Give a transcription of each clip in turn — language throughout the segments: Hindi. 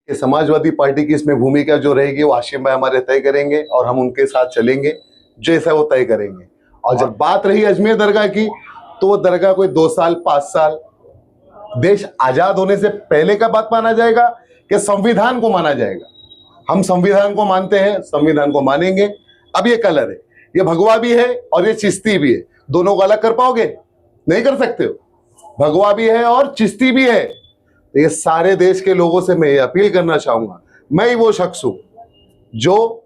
कि समाजवादी पार्टी की इसमें भूमिका जो रहेगी वो हाशिम भाई हमारे तय करेंगे और हम उनके साथ चलेंगे, जैसा वो तय करेंगे। और जब बात रही अजमेर दरगाह की, तो वो दरगाह कोई 2 साल 5 साल देश आजाद होने से पहले का बात माना जाएगा कि संविधान को माना जाएगा? हम संविधान को मानते हैं, संविधान को मानेंगे। अब ये कलर है, ये भगवा भी है और ये चिश्ती भी है, दोनों को अलग कर पाओगे? नहीं कर सकते हो। भगवा भी है और चिश्ती भी है। तो ये सारे देश के लोगों से मैं ये अपील करना चाहूंगा, मैं ही वो शख्स हूं जो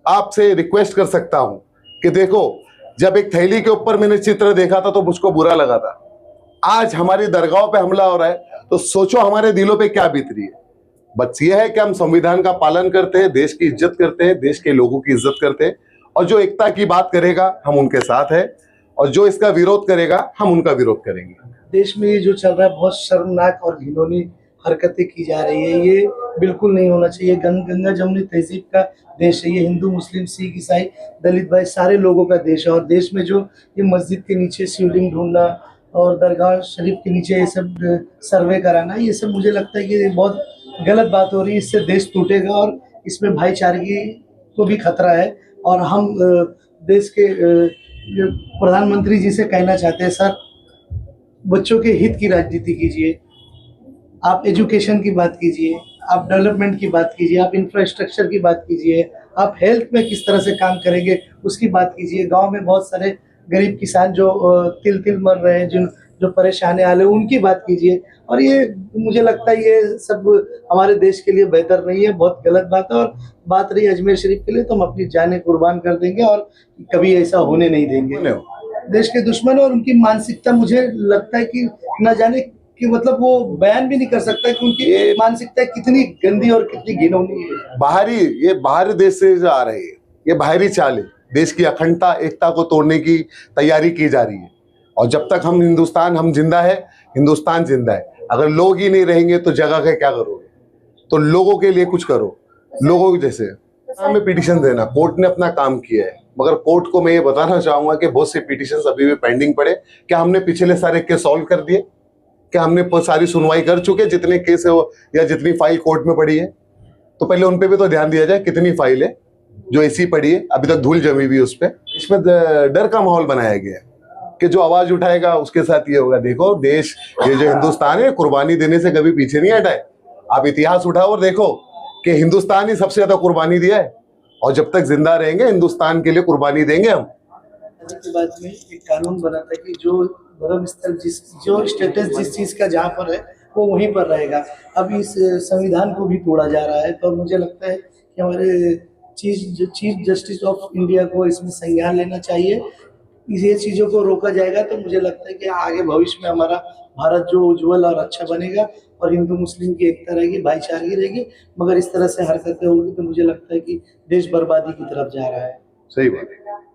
आपसे रिक्वेस्ट कर सकता हूं कि देखो, जब एक थैली के ऊपर मैंने चित्र देखा था तो मुझको बुरा लगा था। आज हमारी दरगाहों पे हमला हो रहा है तो सोचो हमारे दिलों पे क्या बीत रही है। बस ये है कि हम संविधान का पालन करते हैं, देश की इज्जत करते हैं, देश के लोगों की इज्जत करते हैं, और जो एकता की बात करेगा हम उनके साथ है, और जो इसका विरोध करेगा हम उनका विरोध करेंगे। देश में ये जो चल रहा है बहुत शर्मनाक और घिनौनी हरकतें की जा रही है, ये बिल्कुल नहीं होना चाहिए। गंगा जमुनी तहजीब का देश है ये, हिंदू मुस्लिम सिख ईसाई दलित भाई सारे लोगों का देश है। और देश में जो ये मस्जिद के नीचे शिवलिंग ढूंढना और दरगाह शरीफ के नीचे ये सब सर्वे कराना, ये सब मुझे लगता है कि ये बहुत गलत बात हो रही है। इससे देश टूटेगा और इसमें भाईचारगी को भी खतरा है। और हम देश के प्रधानमंत्री जी से कहना चाहते हैं, सर बच्चों के हित की राजनीति कीजिए, आप एजुकेशन की बात कीजिए, आप डेवलपमेंट की बात कीजिए, आप इंफ्रास्ट्रक्चर की बात कीजिए, आप हेल्थ में किस तरह से काम करेंगे उसकी बात कीजिए। गांव में बहुत सारे गरीब किसान जो तिल तिल मर रहे हैं, जो परेशान हाल है, उनकी बात कीजिए। और ये मुझे लगता है ये सब हमारे देश के लिए बेहतर नहीं है, बहुत गलत बात है। और बात रही अजमेर शरीफ के लिए, तो हम अपनी जानें कुर्बान कर देंगे और कभी ऐसा होने नहीं देंगे। देश के दुश्मन और उनकी मानसिकता, मुझे लगता है कि न जाने कि मतलब वो बयान भी नहीं कर सकता कि उनकी मानसिकता कितनी गंदी और कितनी घिनौनी है। ये बाहरी देश से जो आ रही है, ये बाहरी चाल है। देश की अखंडता एकता को तोड़ने की तैयारी की जा रही है। और जब तक हम जिंदा है, हिंदुस्तान जिंदा है। अगर लोग ही नहीं रहेंगे तो जगह का क्या करोगे? तो लोगों के लिए कुछ करो, लोगों के जैसे। हमें पिटीशन देना, कोर्ट ने अपना काम किया है, मगर कोर्ट को मैं ये बताना चाहूंगा कि बहुत से पिटीशंस अभी भी पेंडिंग पड़े। क्या हमने पिछले सारे केस सॉल्व कर दिए? क्या हमने सारी सुनवाई कर चुके जितने केस है या जितनी फाइल कोर्ट में पड़ी है? तो पहले उन पे भी तो ध्यान दिया जाए, कितनी फाइल है जो ऐसी पड़ी है, अभी तक धूल जमी हुई उस पर। इसमें डर का माहौल बनाया गया है कि जो आवाज उठाएगा उसके साथ ये होगा। देखो देश, ये जो हिंदुस्तान है, कुर्बानी देने से कभी पीछे नहीं हटा है। आप इतिहास उठाओ और देखो कि हिंदुस्तान ही सबसे ज्यादा कुर्बानी दिया है, और जब तक जिंदा रहेंगे हिंदुस्तान के लिए कुर्बानी देंगे हम। के बाद में एक कानून बना था कि जो धर्म स्थल जो स्टेटस जिस चीज का जहाँ पर है वो वहीं पर रहेगा। अब इस संविधान को भी तोड़ा जा रहा है। तो मुझे लगता है कि हमारे चीफ जस्टिस ऑफ इंडिया को इसमें संज्ञान लेना चाहिए। ये चीज़ों को रोका जाएगा तो मुझे लगता है कि आगे भविष्य में हमारा भारत जो उज्जवल और अच्छा बनेगा और हिंदू मुस्लिम की एकता रहेगी, भाईचारगी रहेगी। मगर इस तरह से हरकतें होगी तो मुझे लगता है कि देश बर्बादी की तरफ जा रहा है। सही बात है।